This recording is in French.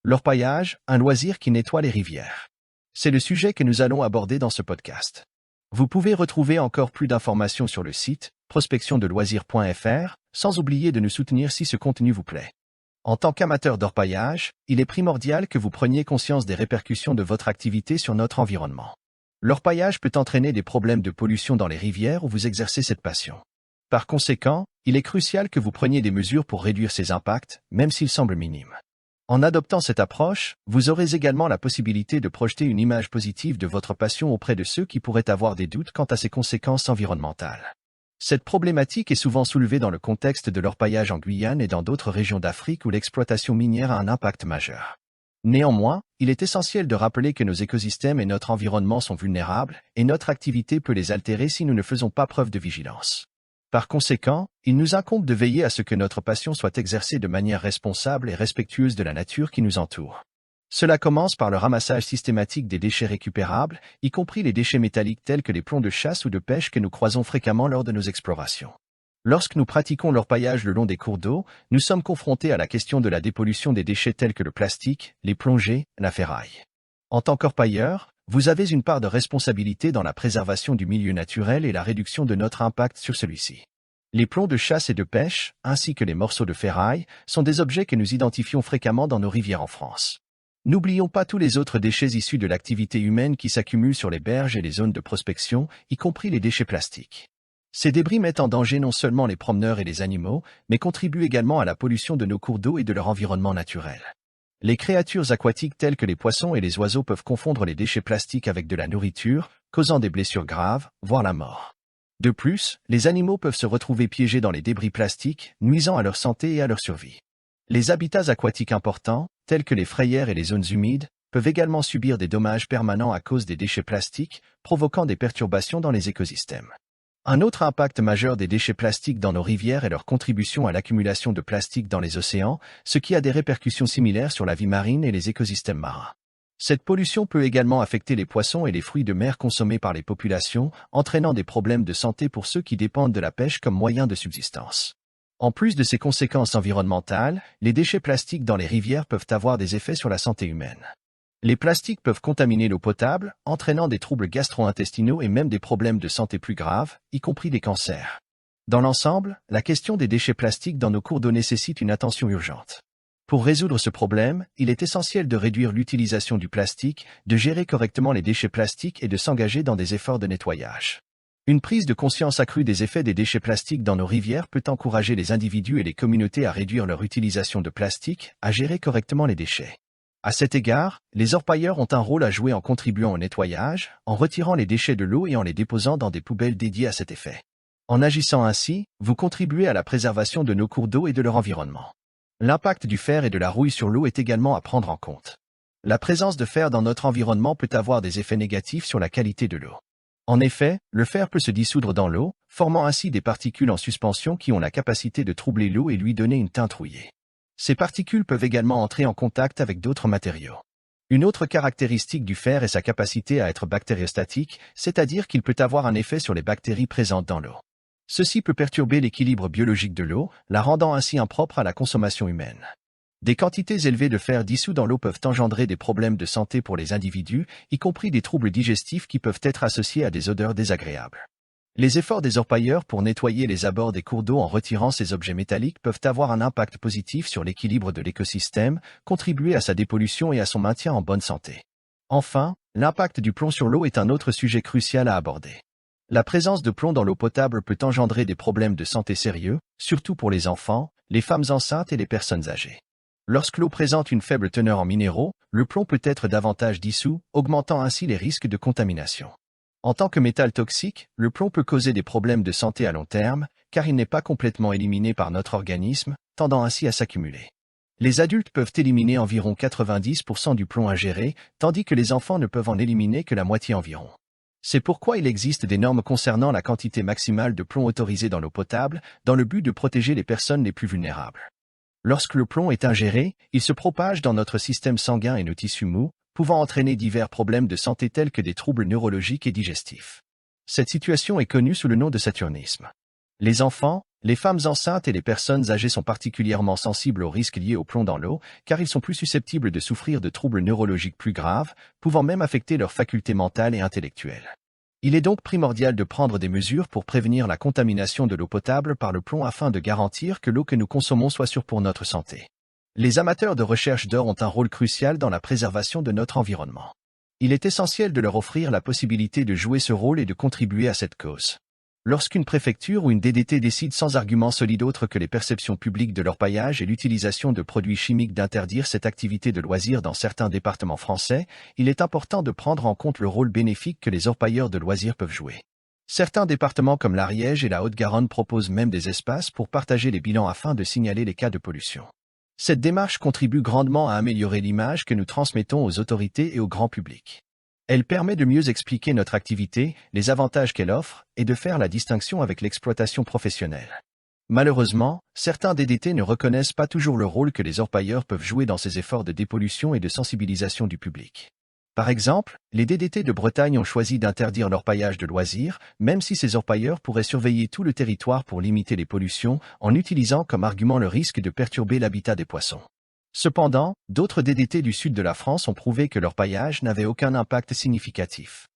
L'orpaillage, un loisir qui nettoie les rivières. C'est le sujet que nous allons aborder dans ce podcast. Vous pouvez retrouver encore plus d'informations sur le site prospectiondeloisirs.fr, sans oublier de nous soutenir si ce contenu vous plaît. En tant qu'amateur d'orpaillage, il est primordial que vous preniez conscience des répercussions de votre activité sur notre environnement. L'orpaillage peut entraîner des problèmes de pollution dans les rivières où vous exercez cette passion. Par conséquent, il est crucial que vous preniez des mesures pour réduire ces impacts, même s'ils semblent minimes. En adoptant cette approche, vous aurez également la possibilité de projeter une image positive de votre passion auprès de ceux qui pourraient avoir des doutes quant à ses conséquences environnementales. Cette problématique est souvent soulevée dans le contexte de l'orpaillage en Guyane et dans d'autres régions d'Afrique où l'exploitation minière a un impact majeur. Néanmoins, il est essentiel de rappeler que nos écosystèmes et notre environnement sont vulnérables et notre activité peut les altérer si nous ne faisons pas preuve de vigilance. Par conséquent, il nous incombe de veiller à ce que notre passion soit exercée de manière responsable et respectueuse de la nature qui nous entoure. Cela commence par le ramassage systématique des déchets récupérables, y compris les déchets métalliques tels que les plombs de chasse ou de pêche que nous croisons fréquemment lors de nos explorations. Lorsque nous pratiquons l'orpaillage le long des cours d'eau, nous sommes confrontés à la question de la dépollution des déchets tels que le plastique, les plongées, la ferraille. En tant qu'orpailleur, vous avez une part de responsabilité dans la préservation du milieu naturel et la réduction de notre impact sur celui-ci. Les plombs de chasse et de pêche, ainsi que les morceaux de ferraille, sont des objets que nous identifions fréquemment dans nos rivières en France. N'oublions pas tous les autres déchets issus de l'activité humaine qui s'accumulent sur les berges et les zones de prospection, y compris les déchets plastiques. Ces débris mettent en danger non seulement les promeneurs et les animaux, mais contribuent également à la pollution de nos cours d'eau et de leur environnement naturel. Les créatures aquatiques telles que les poissons et les oiseaux peuvent confondre les déchets plastiques avec de la nourriture, causant des blessures graves, voire la mort. De plus, les animaux peuvent se retrouver piégés dans les débris plastiques, nuisant à leur santé et à leur survie. Les habitats aquatiques importants, tels que les frayères et les zones humides, peuvent également subir des dommages permanents à cause des déchets plastiques, provoquant des perturbations dans les écosystèmes. Un autre impact majeur des déchets plastiques dans nos rivières est leur contribution à l'accumulation de plastique dans les océans, ce qui a des répercussions similaires sur la vie marine et les écosystèmes marins. Cette pollution peut également affecter les poissons et les fruits de mer consommés par les populations, entraînant des problèmes de santé pour ceux qui dépendent de la pêche comme moyen de subsistance. En plus de ces conséquences environnementales, les déchets plastiques dans les rivières peuvent avoir des effets sur la santé humaine. Les plastiques peuvent contaminer l'eau potable, entraînant des troubles gastro-intestinaux et même des problèmes de santé plus graves, y compris des cancers. Dans l'ensemble, la question des déchets plastiques dans nos cours d'eau nécessite une attention urgente. Pour résoudre ce problème, il est essentiel de réduire l'utilisation du plastique, de gérer correctement les déchets plastiques et de s'engager dans des efforts de nettoyage. Une prise de conscience accrue des effets des déchets plastiques dans nos rivières peut encourager les individus et les communautés à réduire leur utilisation de plastique, à gérer correctement les déchets. À cet égard, les orpailleurs ont un rôle à jouer en contribuant au nettoyage, en retirant les déchets de l'eau et en les déposant dans des poubelles dédiées à cet effet. En agissant ainsi, vous contribuez à la préservation de nos cours d'eau et de leur environnement. L'impact du fer et de la rouille sur l'eau est également à prendre en compte. La présence de fer dans notre environnement peut avoir des effets négatifs sur la qualité de l'eau. En effet, le fer peut se dissoudre dans l'eau, formant ainsi des particules en suspension qui ont la capacité de troubler l'eau et lui donner une teinte rouillée. Ces particules peuvent également entrer en contact avec d'autres matériaux. Une autre caractéristique du fer est sa capacité à être bactériostatique, c'est-à-dire qu'il peut avoir un effet sur les bactéries présentes dans l'eau. Ceci peut perturber l'équilibre biologique de l'eau, la rendant ainsi impropre à la consommation humaine. Des quantités élevées de fer dissous dans l'eau peuvent engendrer des problèmes de santé pour les individus, y compris des troubles digestifs qui peuvent être associés à des odeurs désagréables. Les efforts des orpailleurs pour nettoyer les abords des cours d'eau en retirant ces objets métalliques peuvent avoir un impact positif sur l'équilibre de l'écosystème, contribuer à sa dépollution et à son maintien en bonne santé. Enfin, l'impact du plomb sur l'eau est un autre sujet crucial à aborder. La présence de plomb dans l'eau potable peut engendrer des problèmes de santé sérieux, surtout pour les enfants, les femmes enceintes et les personnes âgées. Lorsque l'eau présente une faible teneur en minéraux, le plomb peut être davantage dissous, augmentant ainsi les risques de contamination. En tant que métal toxique, le plomb peut causer des problèmes de santé à long terme, car il n'est pas complètement éliminé par notre organisme, tendant ainsi à s'accumuler. Les adultes peuvent éliminer environ 90% du plomb ingéré, tandis que les enfants ne peuvent en éliminer que la moitié environ. C'est pourquoi il existe des normes concernant la quantité maximale de plomb autorisée dans l'eau potable, dans le but de protéger les personnes les plus vulnérables. Lorsque le plomb est ingéré, il se propage dans notre système sanguin et nos tissus mous, pouvant entraîner divers problèmes de santé tels que des troubles neurologiques et digestifs. Cette situation est connue sous le nom de saturnisme. Les enfants, Les femmes enceintes et les personnes âgées sont particulièrement sensibles aux risques liés au plomb dans l'eau, car ils sont plus susceptibles de souffrir de troubles neurologiques plus graves, pouvant même affecter leurs facultés mentales et intellectuelles. Il est donc primordial de prendre des mesures pour prévenir la contamination de l'eau potable par le plomb afin de garantir que l'eau que nous consommons soit sûre pour notre santé. Les amateurs de recherche d'or ont un rôle crucial dans la préservation de notre environnement. Il est essentiel de leur offrir la possibilité de jouer ce rôle et de contribuer à cette cause. Lorsqu'une préfecture ou une DDT décide sans argument solide autre que les perceptions publiques de l'orpaillage et l'utilisation de produits chimiques d'interdire cette activité de loisirs dans certains départements français, il est important de prendre en compte le rôle bénéfique que les orpailleurs de loisirs peuvent jouer. Certains départements comme l'Ariège et la Haute-Garonne proposent même des espaces pour partager les bilans afin de signaler les cas de pollution. Cette démarche contribue grandement à améliorer l'image que nous transmettons aux autorités et au grand public. Elle permet de mieux expliquer notre activité, les avantages qu'elle offre, et de faire la distinction avec l'exploitation professionnelle. Malheureusement, certains DDT ne reconnaissent pas toujours le rôle que les orpailleurs peuvent jouer dans ces efforts de dépollution et de sensibilisation du public. Par exemple, les DDT de Bretagne ont choisi d'interdire l'orpaillage de loisirs, même si ces orpailleurs pourraient surveiller tout le territoire pour limiter les pollutions, en utilisant comme argument le risque de perturber l'habitat des poissons. Cependant, d'autres DDT du sud de la France ont prouvé que l'orpaillage n'avait aucun impact significatif.